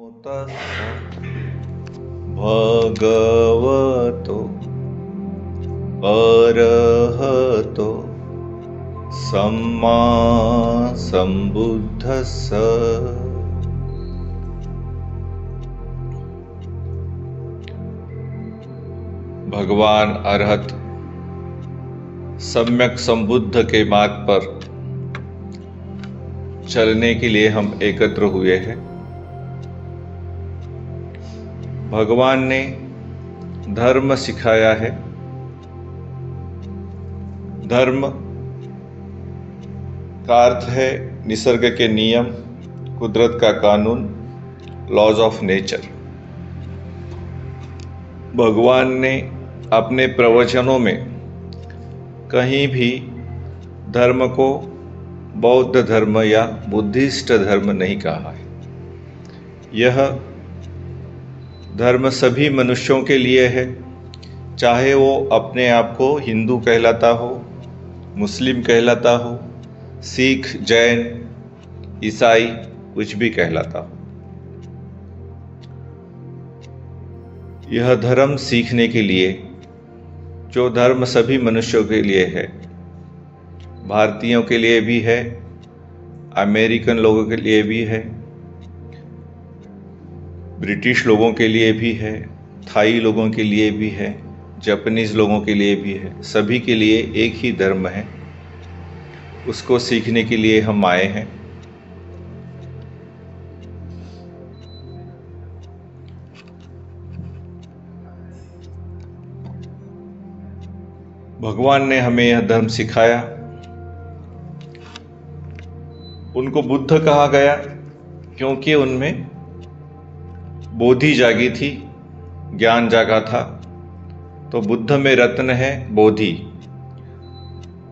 तस्स भगवतो अरहतो सम्मा सम्बुद्धस्स। भगवान अरहत सम्यक संबुद्ध के मार्ग पर चलने के लिए हम एकत्र हुए हैं। भगवान ने धर्म सिखाया है। धर्म का अर्थ है निसर्ग के नियम, कुदरत का कानून, लॉज ऑफ नेचर। भगवान ने अपने प्रवचनों में कहीं भी धर्म को बौद्ध धर्म या बुद्धिस्ट धर्म नहीं कहा है। यह धर्म सभी मनुष्यों के लिए है, चाहे वो अपने आप को हिंदू कहलाता हो, मुस्लिम कहलाता हो, सिख, जैन, ईसाई, कुछ भी कहलाता हो। यह धर्म सीखने के लिए, जो धर्म सभी मनुष्यों के लिए है, भारतीयों के लिए भी है, अमेरिकन लोगों के लिए भी है, ब्रिटिश लोगों के लिए भी है, थाई लोगों के लिए भी है, जापानीज लोगों के लिए भी है। सभी के लिए एक ही धर्म है। उसको सीखने के लिए हम आए हैं। भगवान ने हमें यह धर्म सिखाया। उनको बुद्ध कहा गया क्योंकि उनमें बोधि जागी थी, ज्ञान जागा था। तो बुद्ध में रत्न है बोधि,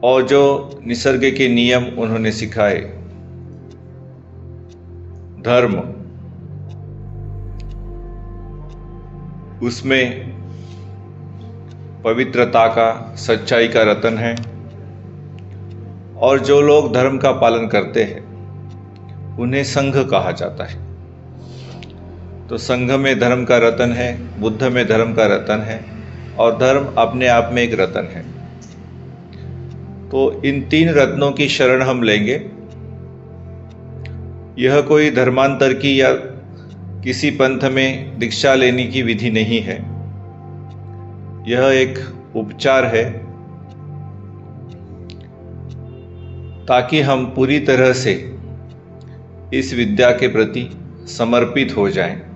और जो निसर्ग के नियम उन्होंने सिखाए, धर्म, उसमें पवित्रता का, सच्चाई का रत्न है। और जो लोग धर्म का पालन करते हैं उन्हें संघ कहा जाता है। तो संघ में धर्म का रत्न है, बुद्ध में धर्म का रत्न है, और धर्म अपने आप में एक रत्न है। तो इन तीन रत्नों की शरण हम लेंगे। यह कोई धर्मांतर की या किसी पंथ में दीक्षा लेने की विधि नहीं है। यह एक उपचार है ताकि हम पूरी तरह से इस विद्या के प्रति समर्पित हो जाएं।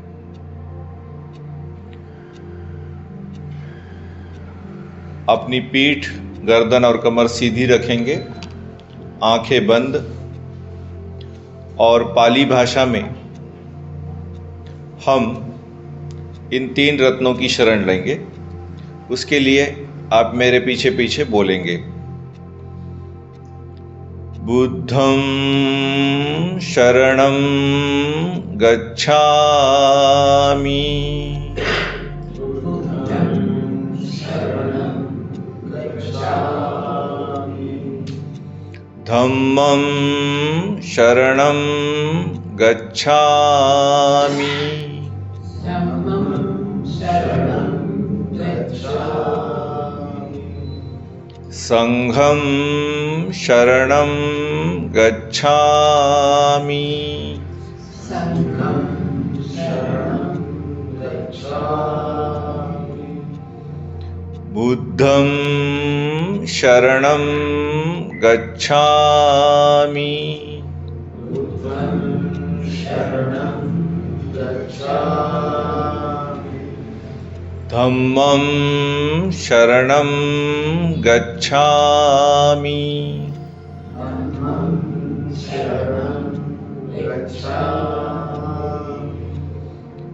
अपनी पीठ, गर्दन और कमर सीधी रखेंगे, आंखें बंद, और पाली भाषा में हम इन तीन रत्नों की शरण लेंगे। उसके लिए आप मेरे पीछे पीछे बोलेंगे। बुद्धं शरणं गच्छामि, धम्मं शरणं गच्छामि, संघं शरणं गच्छामि, बुद्धं शरणं गच्छामि, धम्मं शरणं गच्छामि,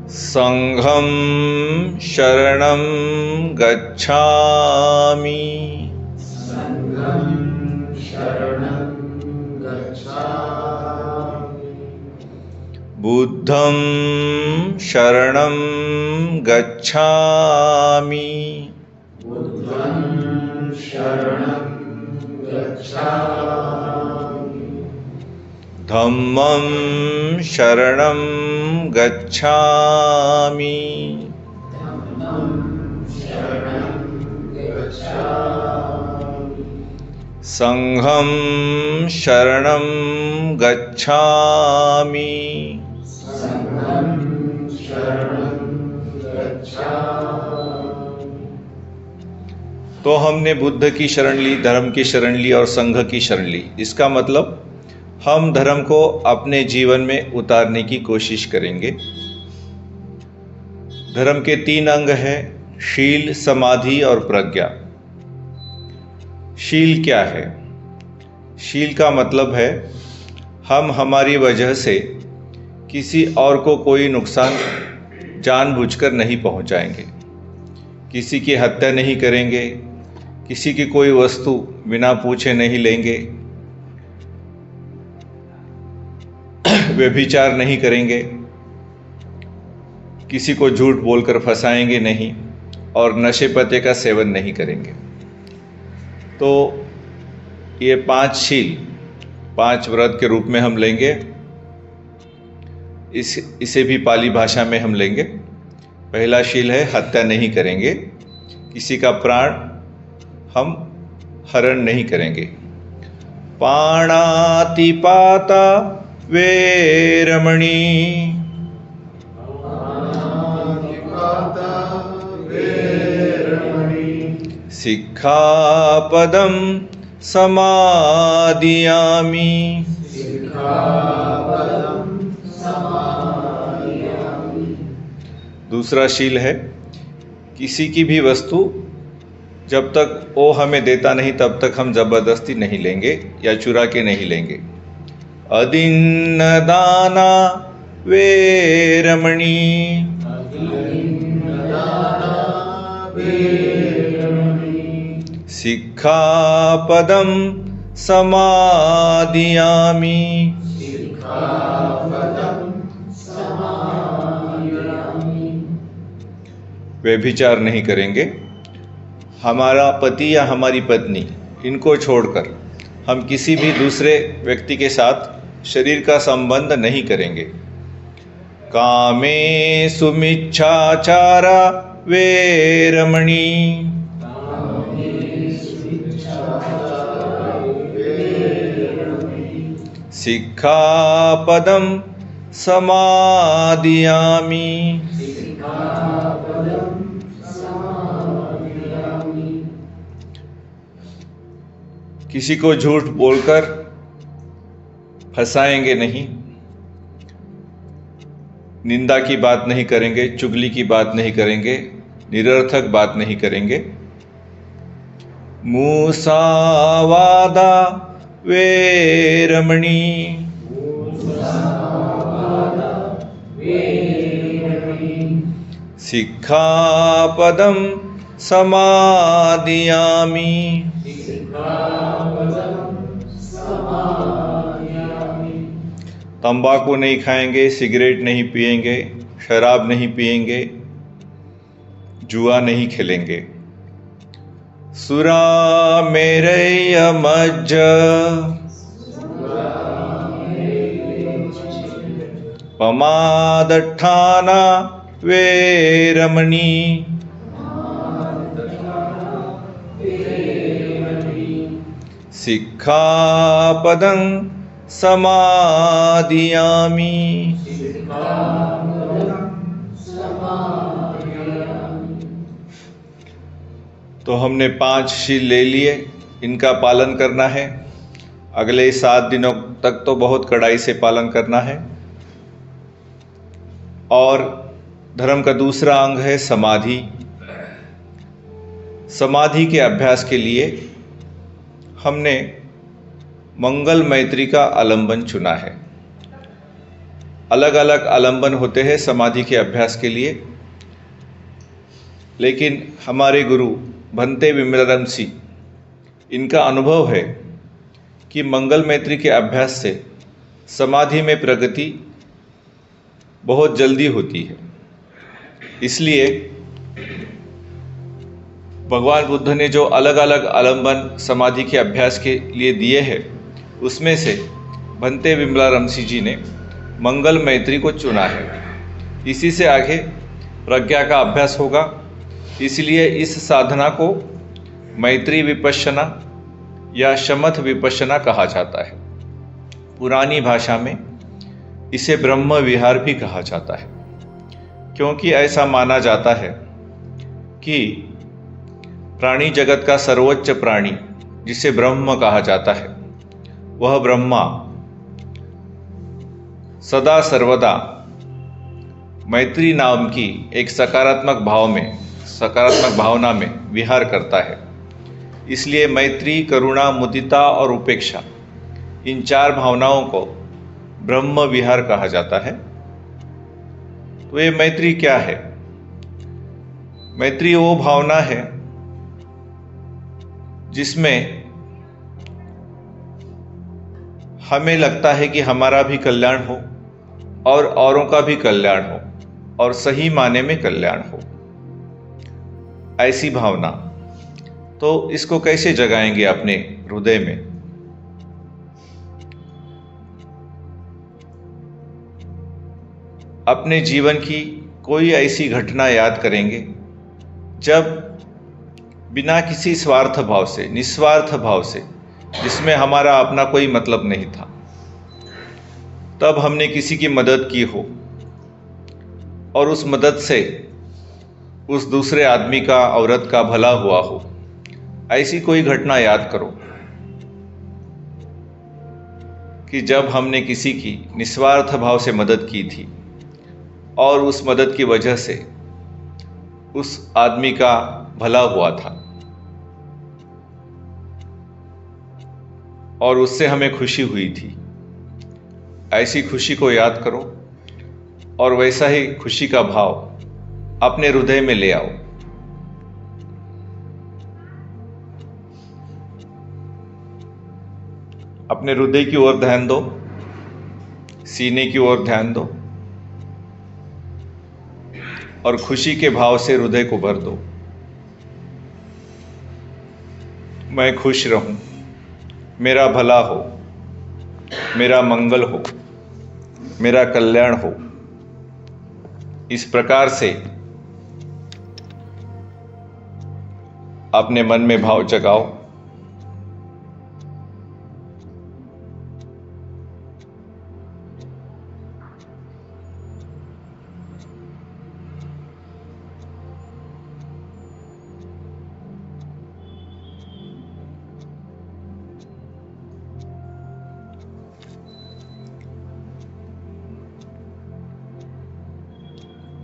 संघं शरणं गच्छामि, बुद्धं शरणं गच्छामि, धम्मं शरणं गच्छामि। संघं शरणं गच्छामि। तो हमने बुद्ध की शरण ली, धर्म की शरण ली और संघ की शरण ली। इसका मतलब हम धर्म को अपने जीवन में उतारने की कोशिश करेंगे। धर्म के 3 अंग हैं, शील, समाधि और प्रज्ञा। शील क्या है? शील का मतलब है हम हमारी वजह से किसी और को कोई नुकसान जानबूझकर नहीं पहुंचाएंगे, किसी की हत्या नहीं करेंगे, किसी की कोई वस्तु बिना पूछे नहीं लेंगे, व्यभिचार नहीं करेंगे, किसी को झूठ बोलकर फंसाएंगे नहीं और नशे पते का सेवन नहीं करेंगे। तो ये 5 शील 5 व्रत के रूप में हम लेंगे। इसे भी पाली भाषा में हम लेंगे। पहला शील है हत्या नहीं करेंगे, किसी का प्राण हम हरण नहीं करेंगे। पाणातिपाता वेरमणि, सिक्खापदं समादियामि। दूसरा शील है किसी की भी वस्तु जब तक वो हमें देता नहीं तब तक हम जबरदस्ती नहीं लेंगे या चुरा के नहीं लेंगे। अदिन्नदाना वेरमणि, सिक्खापदं समादियामि। व्यभिचार नहीं करेंगे। हमारा पति या हमारी पत्नी इनको छोड़कर हम किसी भी दूसरे व्यक्ति के साथ शरीर का संबंध नहीं करेंगे। कामे सुमिच्छाचारा वेरमणि, सिक्खापदं समादियामि। किसी को झूठ बोलकर फंसाएंगे नहीं, निंदा की बात नहीं करेंगे, चुगली की बात नहीं करेंगे, निरर्थक बात नहीं करेंगे। मुसावादा वेरमणि, सिक्खापदं समादियामि। तंबाकू नहीं खाएंगे, सिगरेट नहीं पिएंगे, शराब नहीं पिएंगे, जुआ नहीं खेलेंगे। सुरा मेरय मज्ज, पमादठाना वेरमणि, सिक्खापदं समादियामि। तो हमने 5 शील ले लिए, इनका पालन करना है। अगले 7 दिनों तक तो बहुत कड़ाई से पालन करना है। और धर्म का दूसरा अंग है समाधि। समाधि के अभ्यास के लिए हमने मंगल मैत्री का आलंबन चुना है। अलग अलग आलंबन होते हैं समाधि के अभ्यास के लिए, लेकिन हमारे गुरु भंते विमलरमसी इनका अनुभव है कि मंगल मैत्री के अभ्यास से समाधि में प्रगति बहुत जल्दी होती है। इसलिए भगवान बुद्ध ने जो अलग अलग आलंबन समाधि के अभ्यास के लिए दिए हैं, उसमें से भंते विमलारमसी जी ने मंगल मैत्री को चुना है। इसी से आगे प्रज्ञा का अभ्यास होगा। इसलिए इस साधना को मैत्री विपश्यना या शमथ विपश्यना कहा जाता है। पुरानी भाषा में इसे ब्रह्म विहार भी कहा जाता है, क्योंकि ऐसा माना जाता है कि प्राणी जगत का सर्वोच्च प्राणी, जिसे ब्रह्म कहा जाता है, वह ब्रह्मा सदा सर्वदा मैत्री नाम की एक सकारात्मक भावना में विहार करता है। इसलिए मैत्री, करुणा, मुदिता और उपेक्षा, इन 4 भावनाओं को ब्रह्म विहार कहा जाता है। तो ये मैत्री क्या है? मैत्री वो भावना है जिसमें हमें लगता है कि हमारा भी कल्याण हो और औरों का भी कल्याण हो और सही माने में कल्याण हो, ऐसी भावना। तो इसको कैसे जगाएंगे अपने हृदय में? अपने जीवन की कोई ऐसी घटना याद करेंगे जब बिना किसी स्वार्थ भाव से, निस्वार्थ भाव से, जिसमें हमारा अपना कोई मतलब नहीं था, तब हमने किसी की मदद की हो और उस मदद से उस दूसरे आदमी का, औरत का भला हुआ हो। ऐसी कोई घटना याद करो कि जब हमने किसी की निस्वार्थ भाव से मदद की थी और उस मदद की वजह से उस आदमी का भला हुआ था और उससे हमें खुशी हुई थी। ऐसी खुशी को याद करो और वैसा ही खुशी का भाव अपने हृदय में ले आओ। अपने हृदय की ओर ध्यान दो, सीने की ओर ध्यान दो और खुशी के भाव से हृदय को भर दो। मैं खुश रहूं, मेरा भला हो, मेरा मंगल हो, मेरा कल्याण हो। इस प्रकार से अपने मन में भाव जगाओ।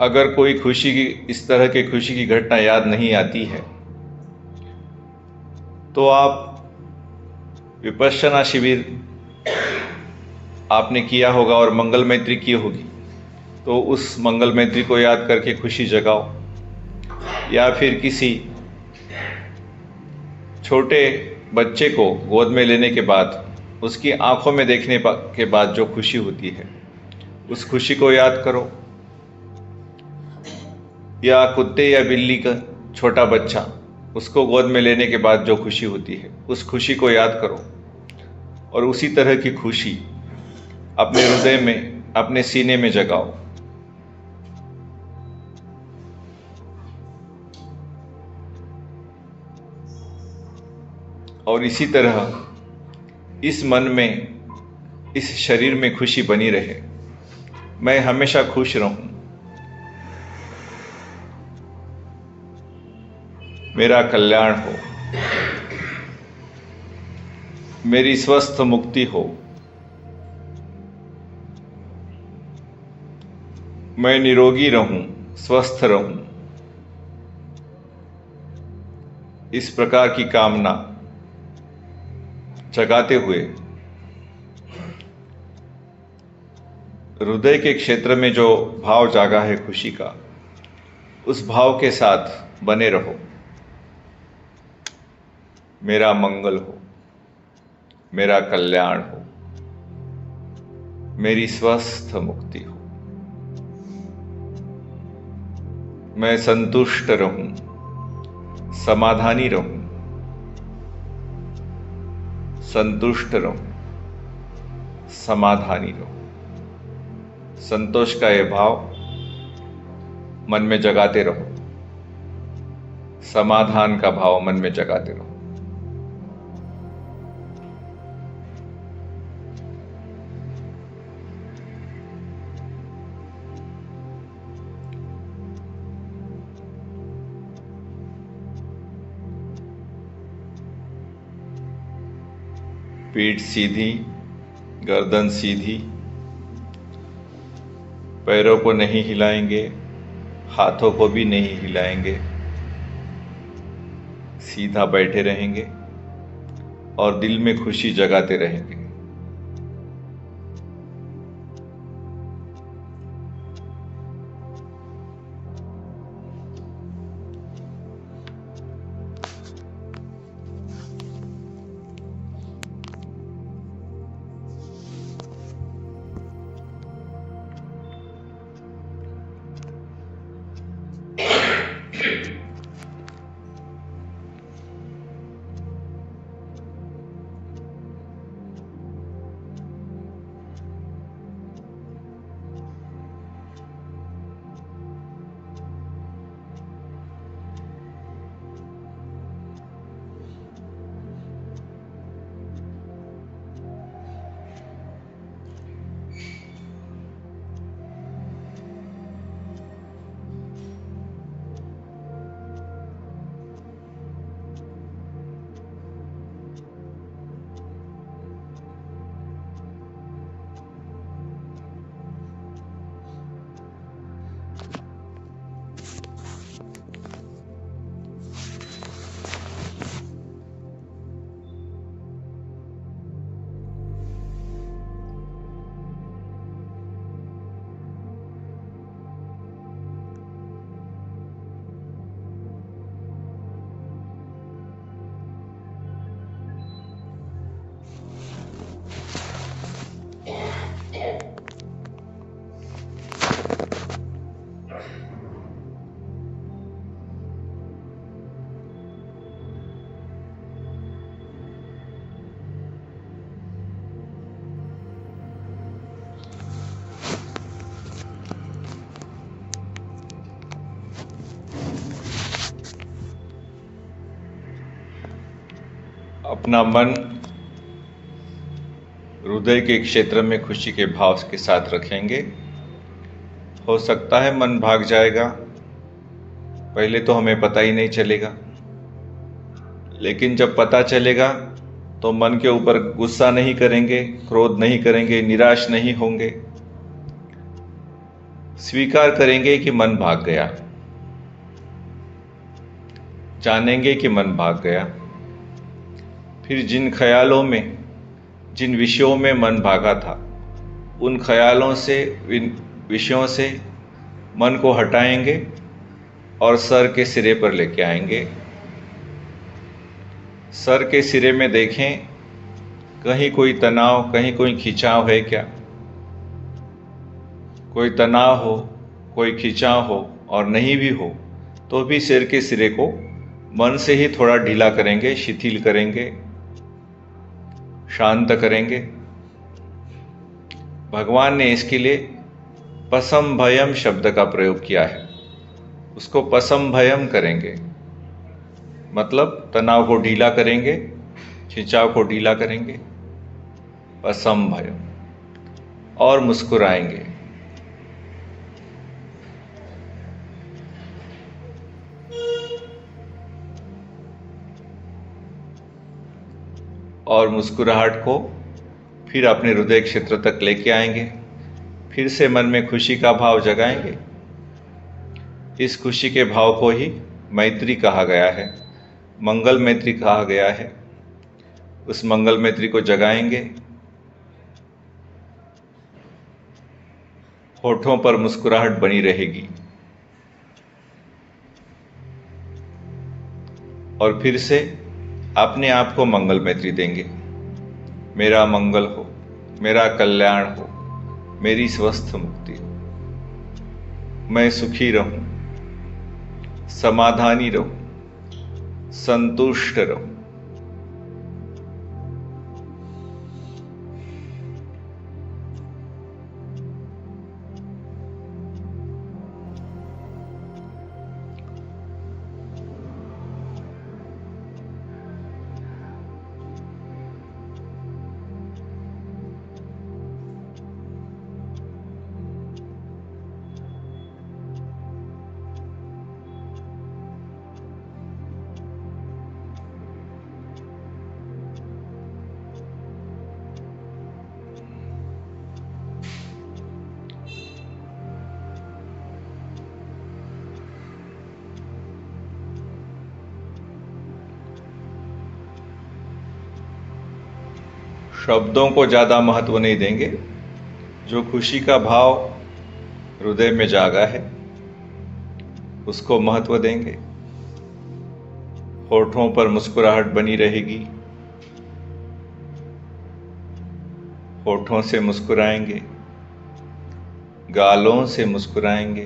अगर कोई खुशी की, इस तरह के खुशी की घटना याद नहीं आती है, तो आप विपश्यना शिविर आपने किया होगा और मंगल मैत्री की होगी, तो उस मंगल मैत्री को याद करके खुशी जगाओ। या फिर किसी छोटे बच्चे को गोद में लेने के बाद उसकी आंखों में देखने के बाद जो खुशी होती है, उस खुशी को याद करो। या कुत्ते या बिल्ली का छोटा बच्चा, उसको गोद में लेने के बाद जो खुशी होती है, उस खुशी को याद करो और उसी तरह की खुशी अपने हृदय में, अपने सीने में जगाओ। और इसी तरह इस मन में, इस शरीर में खुशी बनी रहे। मैं हमेशा खुश रहूं, मेरा कल्याण हो, मेरी स्वस्थ मुक्ति हो, मैं निरोगी रहूं, स्वस्थ रहूं। इस प्रकार की कामना जगाते हुए हृदय के क्षेत्र में जो भाव जागा है खुशी का, उस भाव के साथ बने रहो। मेरा मंगल हो, मेरा कल्याण हो, मेरी स्वस्थ मुक्ति हो, मैं संतुष्ट रहूं, समाधानी रहूं, संतुष्ट रहूं, समाधानी रहूं। संतोष का ये भाव मन में जगाते रहो, समाधान का भाव मन में जगाते रहो। पीठ सीधी, गर्दन सीधी, पैरों को नहीं हिलाएंगे, हाथों को भी नहीं हिलाएंगे, सीधा बैठे रहेंगे और दिल में खुशी जगाते रहेंगे। अपना मन हृदय के क्षेत्र में खुशी के भाव के साथ रखेंगे। हो सकता है मन भाग जाएगा, पहले तो हमें पता ही नहीं चलेगा, लेकिन जब पता चलेगा तो मन के ऊपर गुस्सा नहीं करेंगे, क्रोध नहीं करेंगे, निराश नहीं होंगे। स्वीकार करेंगे कि मन भाग गया, जानेंगे कि मन भाग गया। फिर जिन ख्यालों में, जिन विषयों में मन भागा था, उन ख्यालों से, विषयों से मन को हटाएंगे और सर के सिरे पर लेके आएंगे। सर के सिरे में देखें कहीं कोई तनाव, कहीं कोई खिंचाव है क्या। कोई तनाव हो, कोई खिंचाव हो और नहीं भी हो तो भी सिर के सिरे को मन से ही थोड़ा ढीला करेंगे, शिथिल करेंगे, शांत करेंगे। भगवान ने इसके लिए पसम भयम शब्द का प्रयोग किया है। उसको पसम भयम करेंगे, मतलब तनाव को ढीला करेंगे, खिंचाव को ढीला करेंगे, पसम भयम, और मुस्कुराएंगे। और मुस्कुराहट को फिर अपने हृदय क्षेत्र तक लेके आएंगे। फिर से मन में खुशी का भाव जगाएंगे। इस खुशी के भाव को ही मैत्री कहा गया है, मंगल मैत्री कहा गया है। उस मंगल मैत्री को जगाएंगे। होठों पर मुस्कुराहट बनी रहेगी। और फिर से अपने आप को मंगल मैत्री देंगे। मेरा मंगल हो, मेरा कल्याण हो, मेरी स्वस्थ मुक्ति हो, मैं सुखी रहूं, समाधानी रहूं, संतुष्ट रहूं। शब्दों को ज़्यादा महत्व नहीं देंगे। जो खुशी का भाव हृदय में जागा है उसको महत्व देंगे। होठों पर मुस्कुराहट बनी रहेगी, होठों से मुस्कुराएंगे, गालों से मुस्कुराएंगे,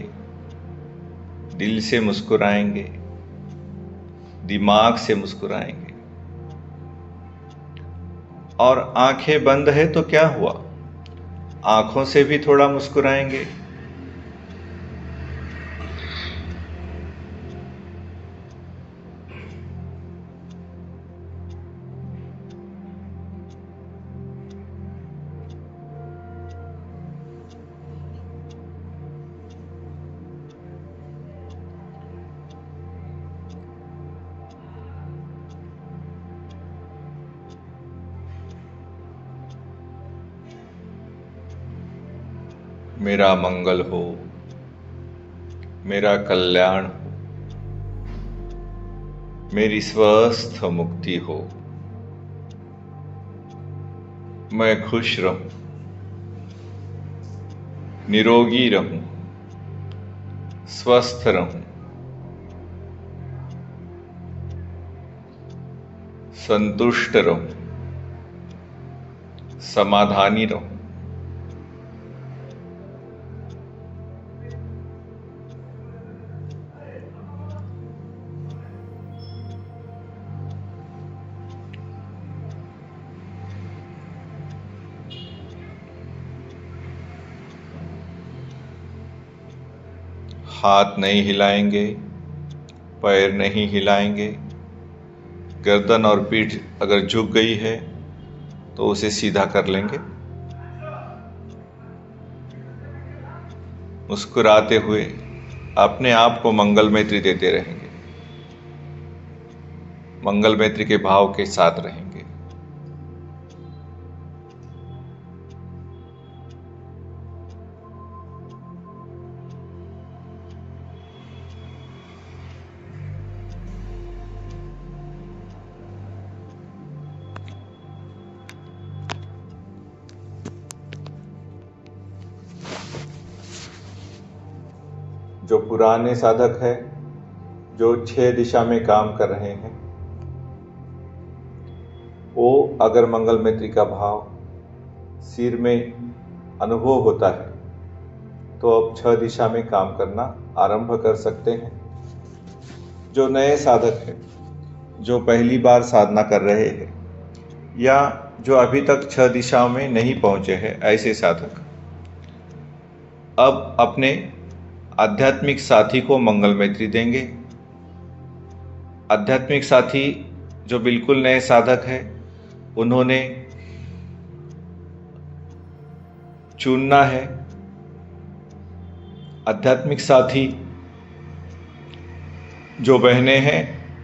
दिल से मुस्कुराएंगे, दिमाग से मुस्कुराएंगे। और आंखें बंद है तो क्या हुआ, आंखों से भी थोड़ा मुस्कुराएंगे। मेरा मंगल हो, मेरा कल्याण हो, मेरी स्वस्थ मुक्ति हो, मैं खुश रहूं, निरोगी रहूं, स्वस्थ रहूं, संतुष्ट रहूं, समाधानी रहूं। हाथ नहीं हिलाएंगे, पैर नहीं हिलाएंगे। गर्दन और पीठ अगर झुक गई है तो उसे सीधा कर लेंगे। मुस्कुराते हुए अपने आप को मंगल मैत्री देते रहेंगे, मंगल मैत्री के भाव के साथ रहेंगे। जो पुराने साधक है, जो 6 दिशा में काम कर रहे हैं, वो अगर मंगल मैत्री का भाव सिर में अनुभव होता है तो अब 6 दिशा में काम करना आरंभ कर सकते हैं। जो नए साधक हैं, जो पहली बार साधना कर रहे हैं या जो अभी तक 6 दिशाओं में नहीं पहुंचे हैं, ऐसे साधक अब अपने आध्यात्मिक साथी को मंगल मैत्री देंगे। आध्यात्मिक साथी जो बिल्कुल नए साधक है, उन्होंने चुनना है। आध्यात्मिक साथी जो बहनें हैं,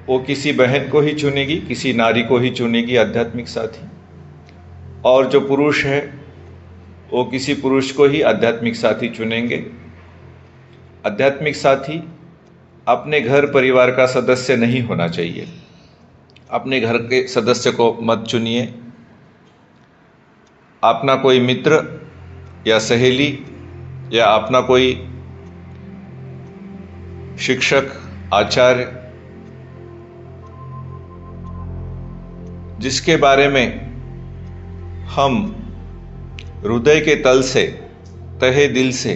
वो किसी बहन को ही चुनेगी, किसी नारी को ही चुनेगी आध्यात्मिक साथी। और जो पुरुष है, वो किसी पुरुष को ही आध्यात्मिक साथी चुनेंगे। आध्यात्मिक साथी अपने घर परिवार का सदस्य नहीं होना चाहिए। अपने घर के सदस्य को मत चुनिए। अपना कोई मित्र या सहेली या अपना कोई शिक्षक, आचार्य, जिसके बारे में हम हृदय के तल से, तहे दिल से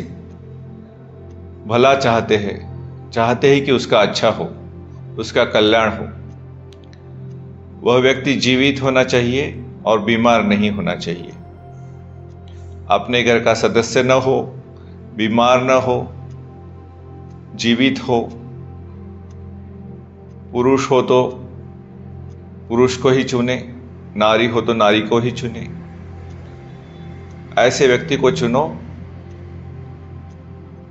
भला चाहते हैं कि उसका अच्छा हो, उसका कल्याण हो। वह व्यक्ति जीवित होना चाहिए और बीमार नहीं होना चाहिए। अपने घर का सदस्य न हो, बीमार न हो, जीवित हो। पुरुष हो तो पुरुष को ही चुने, नारी हो तो नारी को ही चुने। ऐसे व्यक्ति को चुनो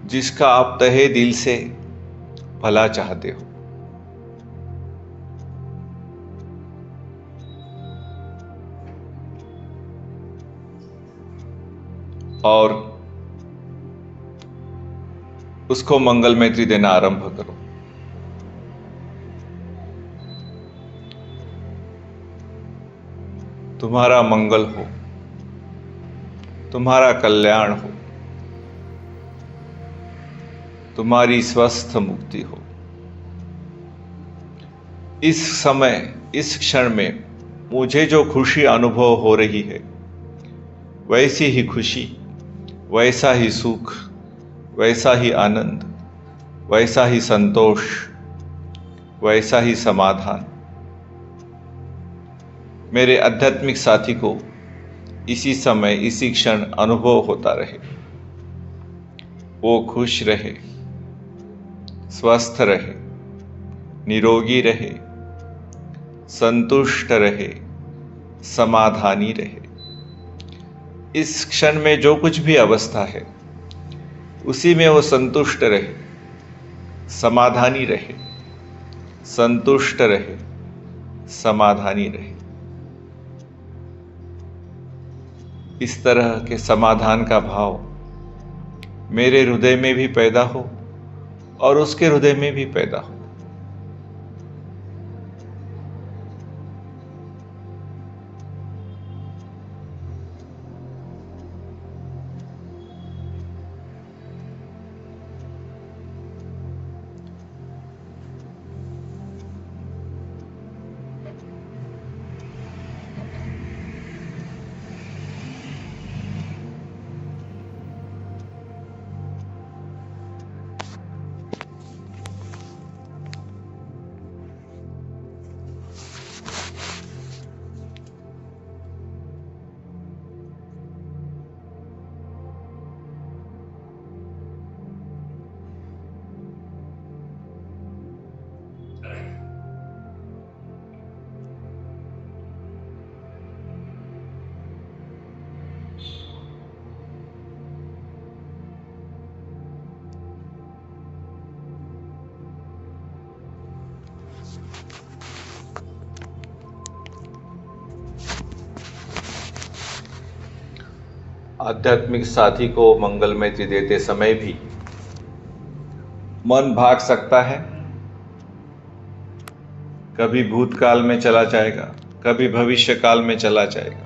जिसका आप तहे दिल से भला चाहते हो। और उसको मंगल मैत्री देना आरंभ करो। तुम्हारा मंगल हो, तुम्हारा कल्याण हो, तुम्हारी स्वस्थ मुक्ति हो। इस समय, इस क्षण में मुझे जो खुशी अनुभव हो रही है, वैसी ही खुशी, वैसा ही सुख, वैसा ही आनंद, वैसा ही संतोष, वैसा ही समाधान मेरे आध्यात्मिक साथी को इसी समय, इसी क्षण अनुभव होता रहे। वो खुश रहे, स्वस्थ रहे, निरोगी रहे, संतुष्ट रहे, समाधानी रहे। इस क्षण में जो कुछ भी अवस्था है, उसी में वो संतुष्ट रहे, समाधानी रहे, संतुष्ट रहे, समाधानी रहे। इस तरह के समाधान का भाव मेरे हृदय में भी पैदा हो और उसके हृदय में भी पैदा हो। आध्यात्मिक साथी को मंगलमैत्री देते समय भी मन भाग सकता है। कभी भूतकाल में चला जाएगा, कभी भविष्य काल में चला जाएगा।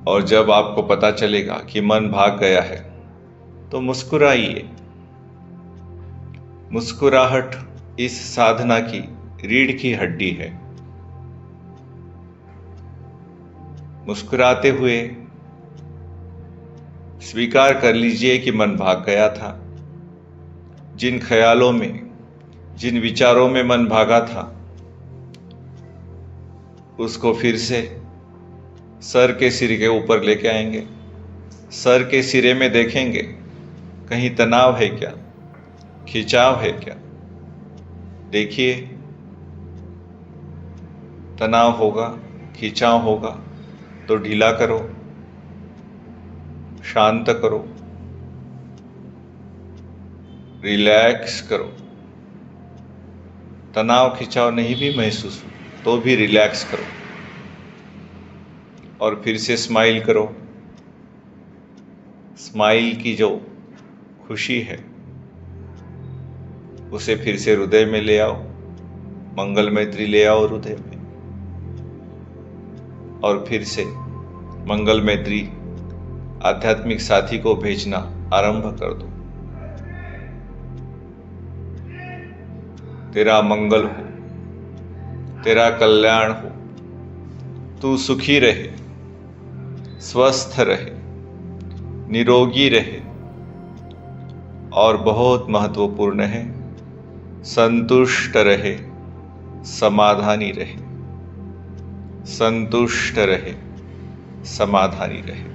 और जब आपको पता चलेगा कि मन भाग गया है, तो मुस्कुराइए। मुस्कुराहट इस साधना की रीढ़ की हड्डी है। मुस्कुराते हुए स्वीकार कर लीजिए कि मन भाग गया था। जिन ख्यालों में, जिन विचारों में मन भागा था, उसको फिर से सर के सिरे के ऊपर लेके आएंगे। सर के सिरे में देखेंगे, कहीं तनाव है क्या, खिंचाव है क्या। देखिए, तनाव होगा, खिंचाव होगा तो ढीला करो, शांत करो, रिलैक्स करो। तनाव खिंचाव नहीं भी महसूस हो तो भी रिलैक्स करो और फिर से स्माइल करो। स्माइल की जो खुशी है उसे फिर से हृदय में ले आओ, मंगलमैत्री ले आओ हृदय में, और फिर से मंगलमैत्री आध्यात्मिक साथी को भेजना आरंभ कर दो। तेरा मंगल हो, तेरा कल्याण हो, तू सुखी रहे, स्वस्थ रहे, निरोगी रहे, और बहुत महत्वपूर्ण है, संतुष्ट रहे, समाधानी रहे। संतुष्ट रहे, समाधानी रहे।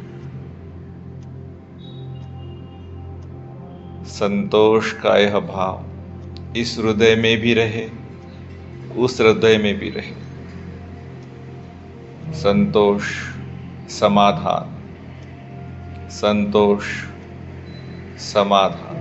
संतोष का यह भाव इस हृदय में भी रहे, उस हृदय में भी रहे। संतोष, समाधान, संतोष, समाधान।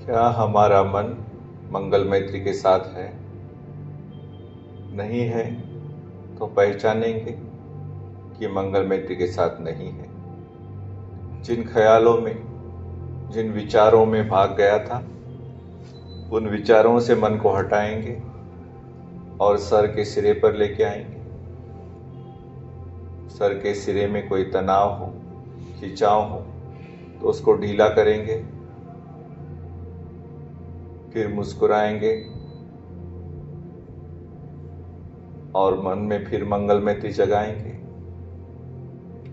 क्या हमारा मन मंगल मैत्री के साथ है? नहीं है तो पहचानेंगे कि मंगल मैत्री के साथ नहीं है। जिन ख्यालों में, जिन विचारों में भाग गया था, उन विचारों से मन को हटाएंगे और सर के सिरे पर लेके आएंगे। सर के सिरे में कोई तनाव हो, खिंचाव हो तो उसको ढीला करेंगे, फिर मुस्कुराएंगे और मन में फिर मंगल मैत्री जगाएंगे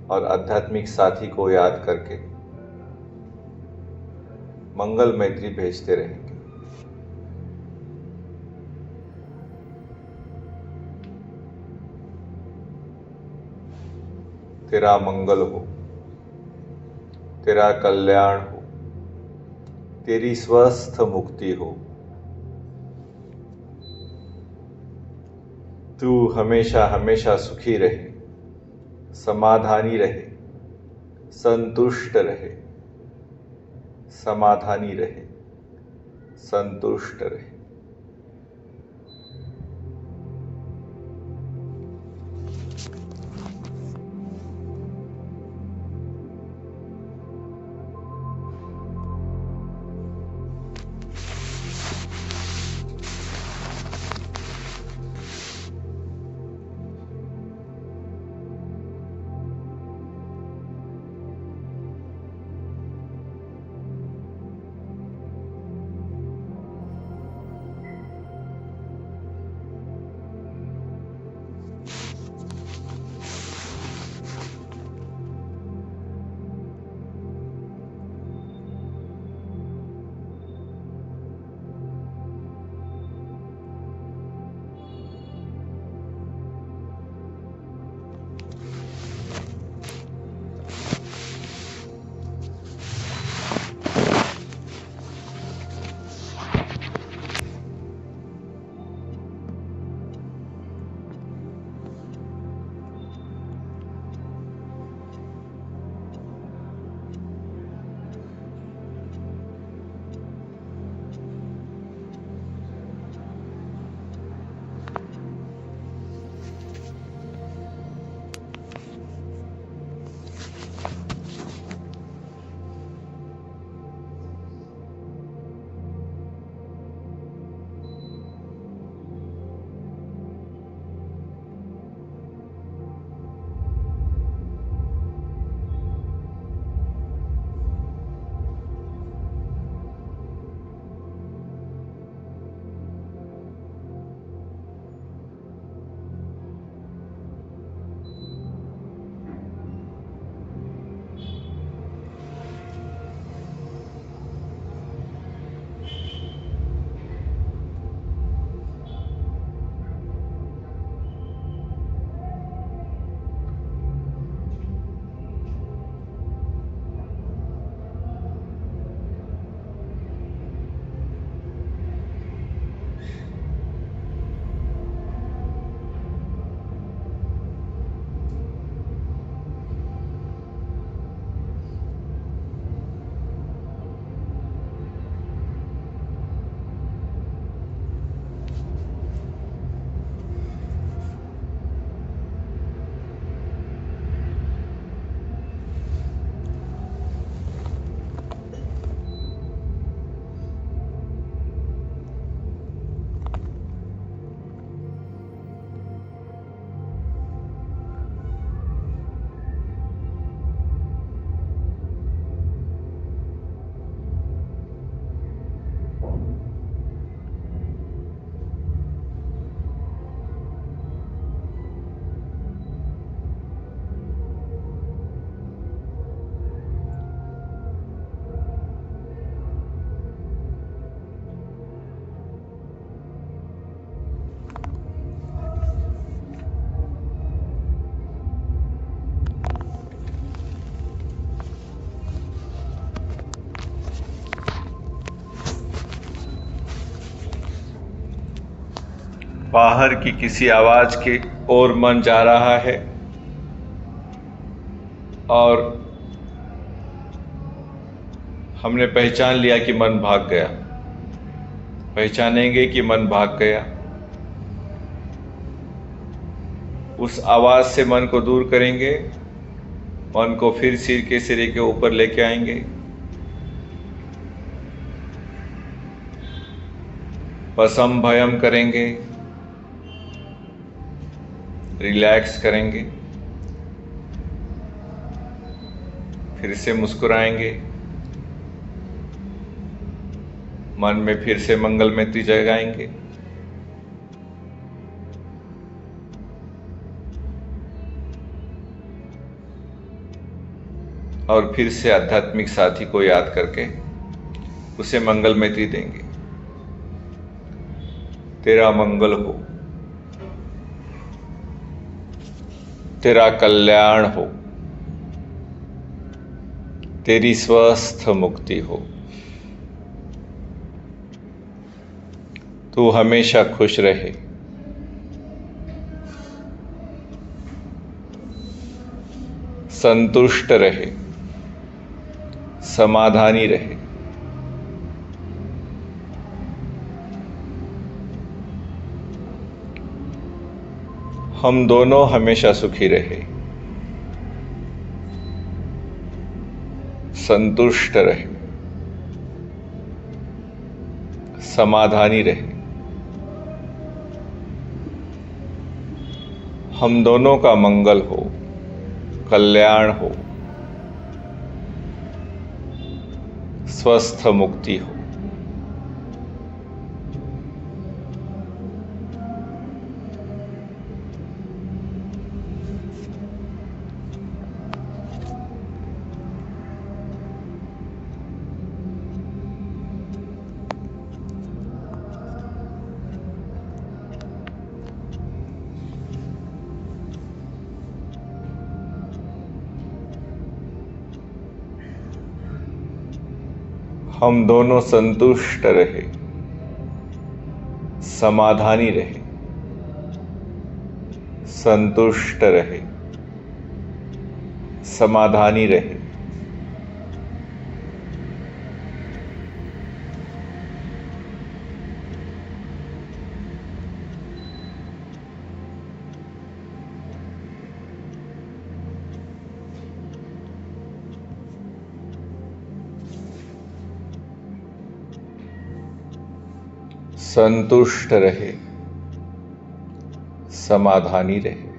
और आध्यात्मिक साथी को याद करके मंगल मैत्री भेजते रहेंगे। तेरा मंगल हो, तेरा कल्याण हो, तेरी स्वस्थ मुक्ति हो। तू हमेशा हमेशा सुखी रहे, समाधानी रहे, संतुष्ट रहे, समाधानी रहे, संतुष्ट रहे। बाहर की किसी आवाज के ओर मन जा रहा है और हमने पहचान लिया कि मन भाग गया। पहचानेंगे कि मन भाग गया। उस आवाज से मन को दूर करेंगे, मन को फिर सिर के सिरे के ऊपर लेके आएंगे। पसम भयम करेंगे, रिलैक्स करेंगे, फिर से मुस्कुराएंगे, मन में फिर से मंगलमैत्री जगाएंगे। और फिर से आध्यात्मिक साथी को याद करके उसे मंगलमैत्री देंगे। तेरा मंगल हो, तेरा कल्याण हो, तेरी स्वस्थ मुक्ति हो। तू हमेशा खुश रहे, संतुष्ट रहे, समाधानी रहे। हम दोनों हमेशा सुखी रहे, संतुष्ट रहे, समाधानी रहे। हम दोनों का मंगल हो, कल्याण हो, स्वस्थ मुक्ति हो। हम दोनों संतुष्ट रहे, समाधानी रहे, संतुष्ट रहे, समाधानी रहे। संतुष्ट रहे, समाधानी रहे।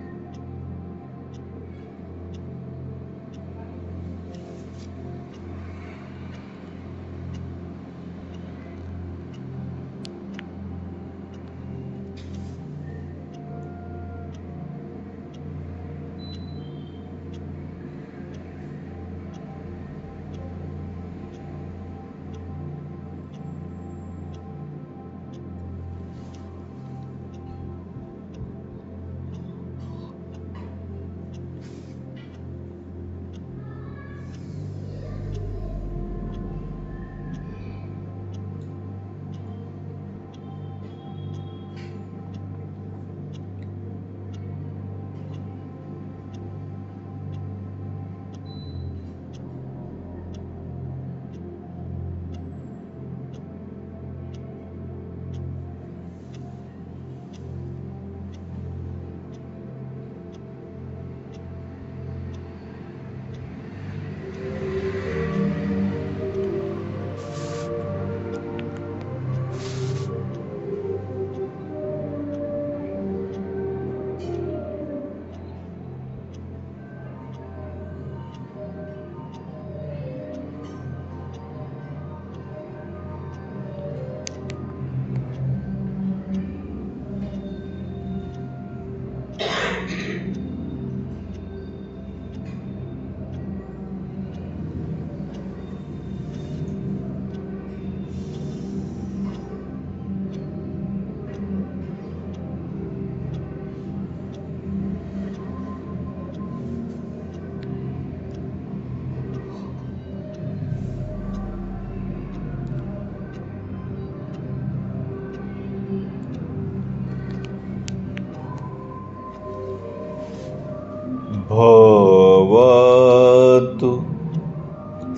भवतु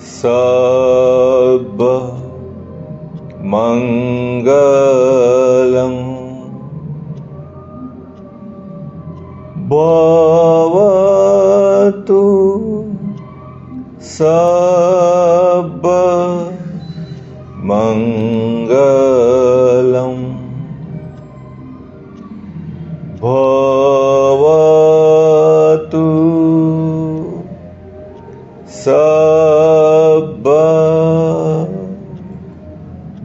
सब मंगलम। सब मंगलम भवतु सब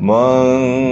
मंगलम।